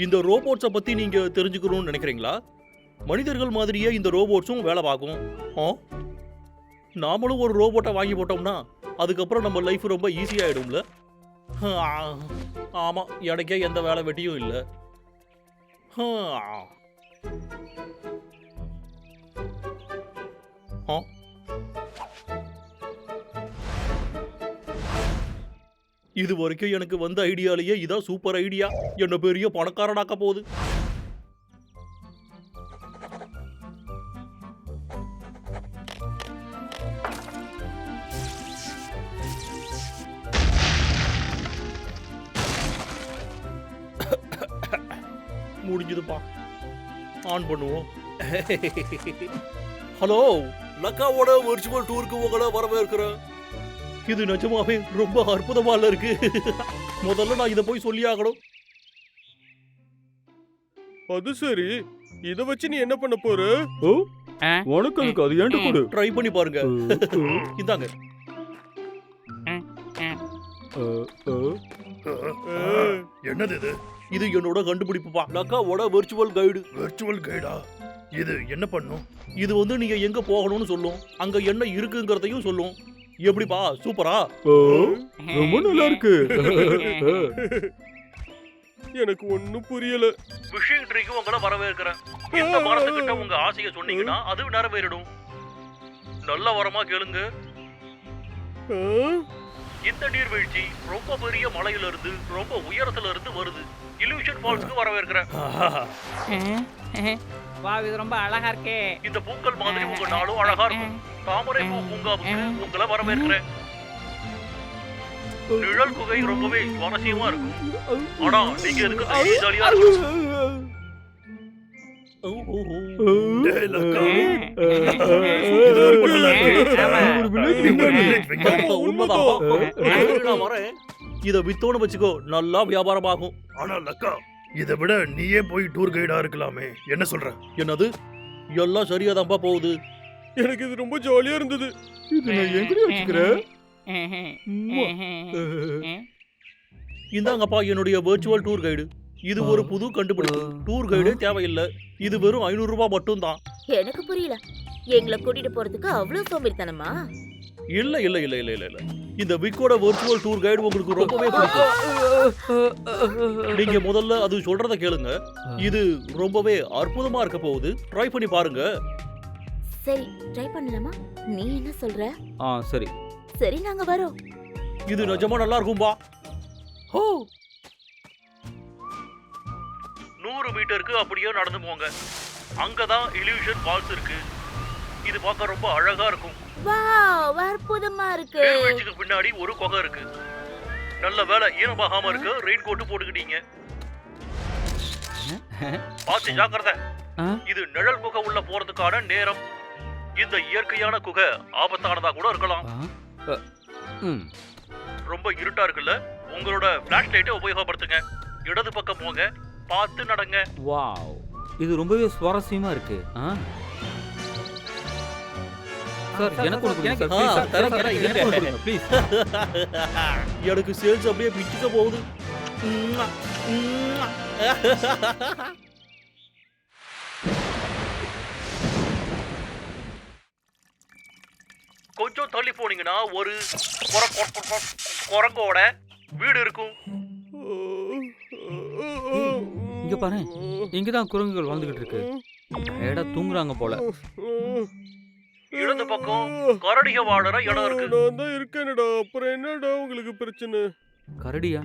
இந்த ரோபோட்ஸை பத்தி நீங்க தெரிஞ்சுக்கணும்னு நினைக்கிறீங்களா? மனிதர்கள் மாதிரியே இந்த ரோபோட்ஸும் வேலை பார்க்கும். நாமளும் ஒரு ரோபோட்டை வாங்கி போட்டோம்னா அதுக்கப்புறம் நம்ம லைஃப் ரொம்ப ஈஸியாயிடும்ல. ஆமா, எனக்கே எந்த வேலை வெட்டியும் இல்லை. இது வரைக்கும் எனக்கு வந்த ஐடியாலேயே இதான் சூப்பர் ஐடியா. என்ன பெரிய பணக்காரனாக்க போகுது. முடிஞ்சதுப்பா, ஆன் பண்ணுவோம். ஹலோ, லக்காவோட விர்ச்சுவல் டூருக்கு உங்களை வரவேற்கிறேன். இது நிஜமாவே ரொம்ப அற்புதமா இருக்கு. முதல்ல நான் இதை போய் சொல்லி ஆகணும். அது சரி, இத வச்சு நீ என்ன பண்ண போற? உனக்கு அதுக்கு அது ஏன்டா கொடு. ட்ரை பண்ணி பாருங்க. இந்தாங்க. என்னது இது? இது என்னோட கண்டுபிடிப்புப்பா. லக்காவோட விர்ச்சுவல் கைடு. விர்ச்சுவல் கைடா? இது என்ன பண்ணும்? இது வந்து நீங்க எங்க போகணும்னு சொல்லும், அங்க என்ன இருக்குங்கிறதையும் சொல்லும். எப்படிப்பா, சூப்பரா? ரொம்ப நல்லா இருக்கு. எனக்கு ஒண்ணும் புரியல. விஷயம் ட்ரீக்கு உங்களை வரவேற்கிறேன். இந்த மரத்துக்கிட்ட உங்க ஆசையை சொன்னீங்கன்னா அது நிறைவேறிடும். நல்ல வரமா கேளுங்க. இந்த நீர்வீழ்ச்சி ரொம்ப பெரிய மலையில இருந்து ரொம்ப உயரத்துல இருந்து வருது. இல்யூஷன் ஃபால்ஸ்க்கு வரவேற்கிறேன். வாவ், இது ரொம்ப அழகா இருக்கே. இந்த பூக்கள் மாதிரி உங்க நாளும் அழகா இருக்கும். தாமரை பூ பூங்காவுக்கு உங்களை வரவேற்கிறேன். நிழல் குகை ரொம்பவே சுவாரஸ்யமா இருக்கும். ஆனா நீங்க எதுக்கு ஜாலியா இருக்கும். இத வித்தோன்னு வச்சுக்கோ, நல்லா வியாபாரம் ஆகும். ஆனா லக்கா, இதை விட நீயே போய் டூர் கைடா இருக்கலாமே, என்ன சொல்ற? என்னது? எல்லாம் சரியாதான்பா போகுது. எனக்கு இது ரொம்ப ஜாலியா இருந்தது. இது நான் எங்கடி வச்சுக்கிறேன்? இந்தாங்கப்பா என்னுடைய விர்ச்சுவல் டூர் கைடு. இது ஒரு புது கண்டுபிடிப்பு. டூர் கைடே தேவையில்லை. இது வெறும் 500 ரூபாய் மட்டும் தான். எனக்கு புரியல, எங்களை கூட்டிட்டு போறதுக்கு அவ்வளவு சோம்பேறித்தனமா? இல்ல இல்ல இல்ல இல்ல இல்ல இல்ல. இந்த விக்கோட விர்ச்சுவல் டூர் கைடு உங்களுக்கு ரொம்பவே பிடிக்கும். நீங்க முதல்ல அது சொல்றத கேளுங்க. இது ரொம்பவே அற்புதமா இருக்க போகுது. ட்ரை பண்ணி பாருங்க. சரி, ட்ரை பண்ணலாமா? நீ என்ன சொல்ற? சரி சரி, நாங்க வரோம். இது நிஜமா நல்லா இருக்கும்பா. 100 மீட்டருக்கு அப்படியே நடந்து போங்க. அங்கதான் இல்யூஷன் ஃபால்ஸ் இருக்கு. இது பார்க்க ரொம்ப அழகா இருக்கும். வாவ், அற்புதமா இருக்கு. நீர்வீழ்ச்சிக்கு பின்னாடி ஒரு குகை இருக்கு. நல்ல வேலை ஈரமாகாம இருக்கு. ரெயின் கோட் போட்டுக்கிட்டீங்க. பார்த்து ஜாக்கிரதை. இது நிழல் குகை உள்ள போறதுக்கான நேரம். இந்த இயற்கையான குகை ஆபத்தானதா கூட இருக்கலாம். ரொம்ப இருட்டா இருக்குல்ல, உங்களோட ஃபிளாஷ் லைட்டை உபயோகப்படுத்துங்க. இடது பக்கம் போங்க, பார்த்து நடங்க. வாவ், இது ரொம்பவே சுவாரஸ்யமா இருக்கு. சார், எனக்கு ப்ளீஸ். எனக்கு சேல்ஸ் அப்படியே பிச்சுக்க போகுது. கொஞ்சம் தள்ளி போனீங்கன்னா ஒரு குரங்கோட வீடு இருக்கும். இங்க பாரு, இங்கதான் குரங்குகள் வாழ்ந்துகிட்டு இருக்கு. ஏடா தூங்குறாங்க போல. இடது பக்கம் கரடிக வாழற இடம் இருக்கு. நான் தான் இருக்கேனடா, அப்புறம் என்னடா உங்களுக்கு பிரச்சனை? கரடியா?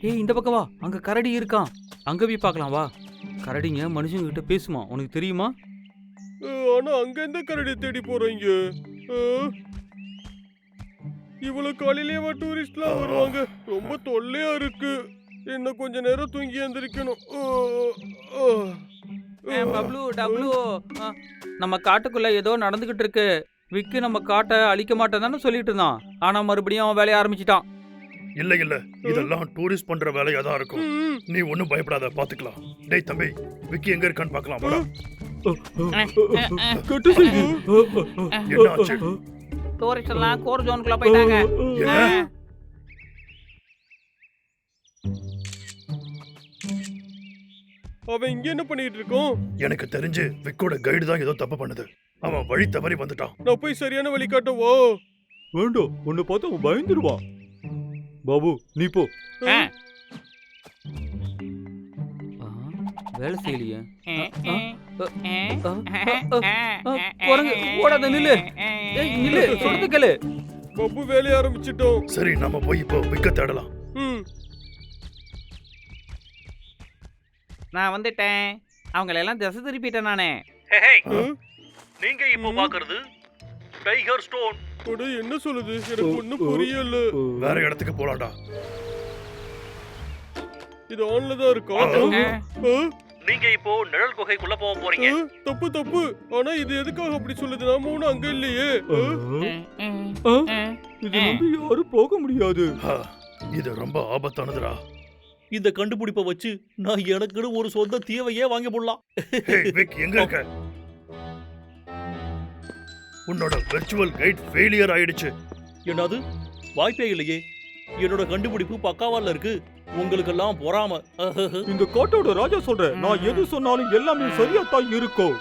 ஏய், இந்த பக்கம் வா, அங்க கரடி இருக்கான். அங்க போய் பார்க்கலாம் வா. கரடிங்க மனுஷங்க கிட்ட பேசுமா, உனக்கு தெரியுமா? ஆனா அங்க எந்த கரடி தேடி போறீங்க? இவ்வளவு காலையிலேயே டூரிஸ்ட்லாம் வருவாங்க. ரொம்ப தொல்லையா இருக்கு. இன்னும் கொஞ்ச நேரம் தூங்கி எந்திரிக்கணும். டபுள்யூ, நம்ம காட்டுக்குள்ள ஏதோ நடந்துகிட்டு இருக்கு. விக்கு நம்ம காட்டை அழிக்க மாட்டேன்னு சொல்லிட்டு இருந்தான். ஆனா மறுபடியும் அவன் வேலைய ஆரம்பிச்சிட்டான். இல்ல இல்ல, இதெல்லாம் டூரிஸ்ட் பண்ற வேலையா தான் இருக்கும். நீ ஒன்னும் பயப்படாத, பாத்துக்கலாம். டேய் தம்பி, விக்கி எங்க இருக்கான்னு பாக்கலாம் வாடா. என்ன ஆச்சு? டூரிஸ்ட் எல்லாம் கோர் ஜோனுக்குள்ள போயிட்டாங்க. என்ன? அவன் இங்க என்ன பண்ணிட்டு இருக்கோம்? எனக்கு தெரிஞ்சு விக்கோட கைடு தான் ஏதோ தப்பு பண்ணுது. அவன் வழி தவறி வந்துட்டான். நான் போய் சரியான வழி காட்டவா? வேண்டாம், உன்னை பார்த்து அவன் பயந்துருவான். பாபு நீ போ. ஆ, வேலை செய்யலையே. குரங்கு ஓடாத நில்லு. ஏய் நில்லு, சொல்றது கேளு. பப்பு வேலைய ஆரம்பிச்சிட்டோம். சரி, நாம போய் இப்போ விக்க தேடலாம். ம். நான் வந்துட்டேன். அவங்களெல்லாம் திசை திருப்பிட்டேன் நானே. நீங்க இப்போ பாக்குறது டைகர் ஸ்டோன். அட, என்ன சொல்லுது? எனக்கு ஒண்ணும் புரியல. வேற இடத்துக்கு போலாம்டா. இது ஆன்ல தான் இருக்கா? ஆ? நீங்க இப்போ நிழல் குகைக்குள்ள போக போறீங்க. தப்பு தப்பு. ஆனா இது எதுக்காக அப்படி சொல்லுது? நாம ஒண்ணும் அங்க இல்லையே. இது நம்பி யாரும் போக முடியாது. ஆ, இது ரொம்ப ஆபத்தானதுடா. இந்த கண்டுபிடிப்பை வச்சு நான் எனக்குன்னு ஒரு சொந்த தீவையே வாங்கி போடலாம். ஹேய் விக், எங்க இருக்க? உன்னோட வெர்ச்சுவல் கைட் ஃபெயிலியர் ஆயிடுச்சு. என்னது? வாய்ப்பே இல்லையே. என்னோட கண்டுபிடிப்பு பக்காவால இருக்கு. உங்களுக்கெல்லாம் பொறாம. இந்த காட்டோட ராஜா சொல்றேன், நான் எது சொன்னாலும் எல்லாமே சரியா தான் இருக்கும்.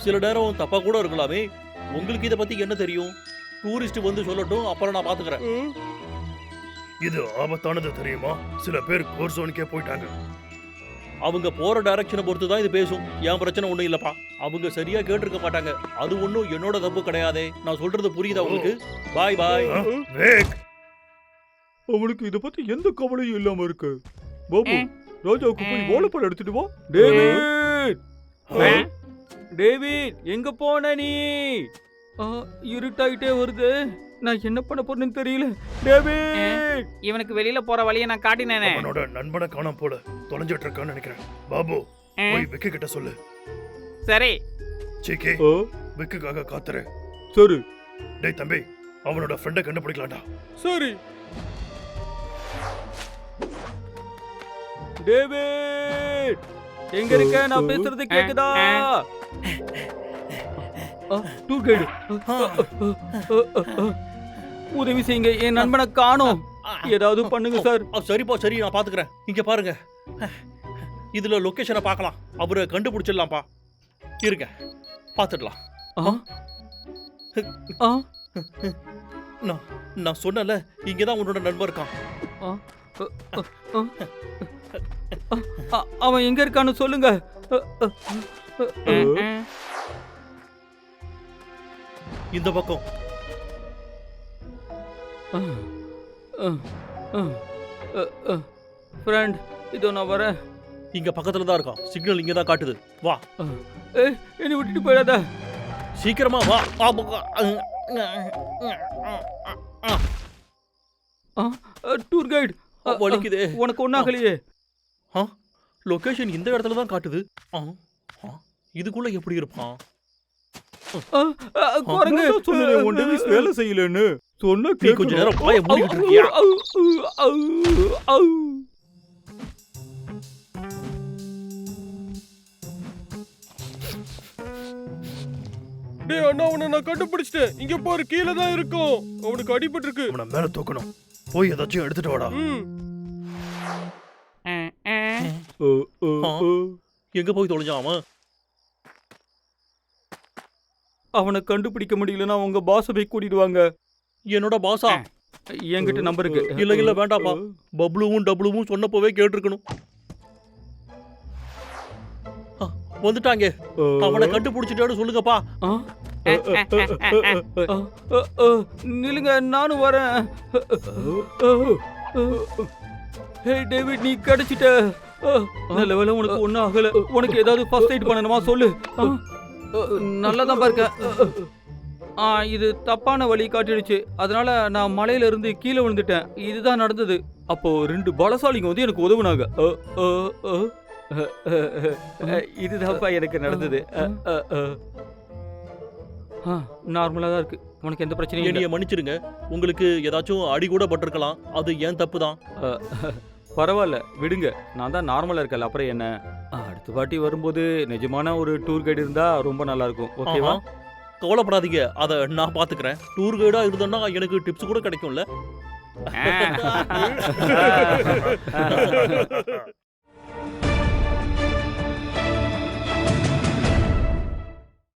சில நேரம் தப்பா கூட இருக்கலாமே. உங்களுக்கு இத பத்தி என்ன தெரியும்? டூரிஸ்ட் வந்து சொல்லட்டும், அப்புறம் நான் பாத்துக்கிறேன். இது ஆபத்தானது தெரியுமா? சில பேர் கோர்சோனுக்கே போயிட்டாங்க. அவங்க போற டைரக்ஷனை பொறுத்து தான் இது பேசும். என் பிரச்சனை ஒண்ணும் இல்லப்பா. அவங்க சரியா கேட்டிருக்க மாட்டாங்க. அது ஒண்ணும் என்னோட தப்பு கிடையாதே. நான் சொல்றது புரியுதா உங்களுக்கு? பாய் பாய். ஆ, விக், அவனுக்கு இத பத்தி எந்த கவலையும் இல்லாம இருக்கு. பாபு, ராஜாவுக்கு போய் வாழைப்பழம் எடுத்துட்டு வா. டேவிட், டேவிட் எங்க போன நீ? இருட்டாயிட்டே வருது. நான் என்ன பண்ண போறேன்னு தெரியல. டேவிட், இவனுக்கு வெளியில போற வழியை நான் காட்டினேனே. அவனோட நண்பனை காணாம போல தொலைஞ்சிட்டு இருக்கான்னு நினைக்கிறேன். பாபு, போய் விக்கு கிட்ட சொல்லு. சரி. சீக்கி, விக்குக்காக காத்துரு. சரி. டேய் தம்பி, அவனோட ஃப்ரெண்டை கண்டுபிடிக்கலாம்டா. சரி. டேவிட் எங்க இருக்க? நான் பேசுறது கேக்குதா? டூர் கைடு, உதவி செய்யுங்க. என் நண்பனை காணோம். ஏதாவது பண்ணுங்க சார். சரிப்பா, சரி, நான் பாத்துக்கிறேன். இங்க பாருங்க, இதுல லொகேஷனை பார்க்கலாம். அவரை கண்டுபிடிச்சிடலாம்ப்பா. இருங்க, பாத்துடலாம். நான் சொன்னல, இங்கதான் உன்னோட நண்பர் இருக்கான். அவன் எங்க இருக்கான்னு சொல்லுங்க. இந்த பக்கம். ஃப்ரெண்ட், இதோ நான் வரேன். இங்க பக்கத்துல தான் இருக்கான். சிக்னல் இங்க தான் காட்டுது. வா. என்னை விட்டுட்டு போயிடாத. சீக்கிரமா வா. டூர் கைடு, வலிக்குதே. உனக்கு ஒன்னாகலையே. லொகேஷன் இந்த இடத்துல தான் காட்டுது. இதுக்குள்ள எப்படி இருப்பான்? குரங்கு, சொன்னேன் உன் டேவிஸ் வேலை செய்யலன்னு. சொன்ன நீ கொஞ்ச நேரம் வாயை மூடிக்கிட்டு இருக்கியா? டேய் அண்ணா, அவனை நான் கண்டுபிடிச்சிட்டேன். இங்க பாரு, கீழே தான் இருக்கும். அவனுக்கு அடிபட்டு இருக்கு. அவனை மேல தூக்கணும். போய் ஏதாச்சும் எடுத்துட்டு வாடா. எங்க போய் தொலைஞ்சான் அவன்? அவனை கண்டுபிடிக்க முடியலன்னா உங்க பாஸ போய் கூட்டிடுவாங்க. என்னோட பாஸா? என்கிட்ட நம்பர் இருக்கு. இல்ல வேண்டாப்பா. பப்ளுவும் டப்ளுவும் சொன்னப்பவே கேட்டிருக்கணும். வந்துட்டாங்க. அவனை கண்டுபிடிச்சிட்டான்னு சொல்லுங்கப்பா. நில்லுங்க, நானும் வரேன். ஹே டேவிட், நீ கிடைச்சிட்ட. நல்ல வேளை உனக்கு ஒன்றும் ஆகல. உனக்கு ஏதாவது ஃபர்ஸ்ட் எய்ட் பண்ணணுமா சொல்லு. நல்லாதான் பாருக்க. இது தப்பான வழி காட்டிடுச்சு. அதனால நான் மலையில இருந்து கீழே விழுந்துட்டேன். இதுதான் நடந்தது. அப்போ 2 பலசாலிங்க வந்து எனக்கு உதவுனாங்க. இதுதான்ப்பா எனக்கு நடந்தது. நார்மலா தான் இருக்கு. உனக்கு எந்த பிரச்சனையும் இல்லை. என்னைய மன்னிச்சிருங்க. உங்களுக்கு ஏதாச்சும் அடி கூட பட்டிருக்கலாம். அது ஏன் தப்பு தான். பரவாயில்ல, விடுங்க. நான் தான் நார்மலா இருக்கல. அப்புறம் என்ன? அடுத்த வாட்டி வரும்போது நிஜமான ஒரு டூர் கைடு இருந்தா ரொம்ப நல்லா இருக்கும். ஓகேவா? கவலைப்படாதீங்க, அதை நான் பாத்துக்கிறேன். டூர் கைடா இருந்தோம்னா எனக்கு டிப்ஸ் கூட கிடைக்கும்ல.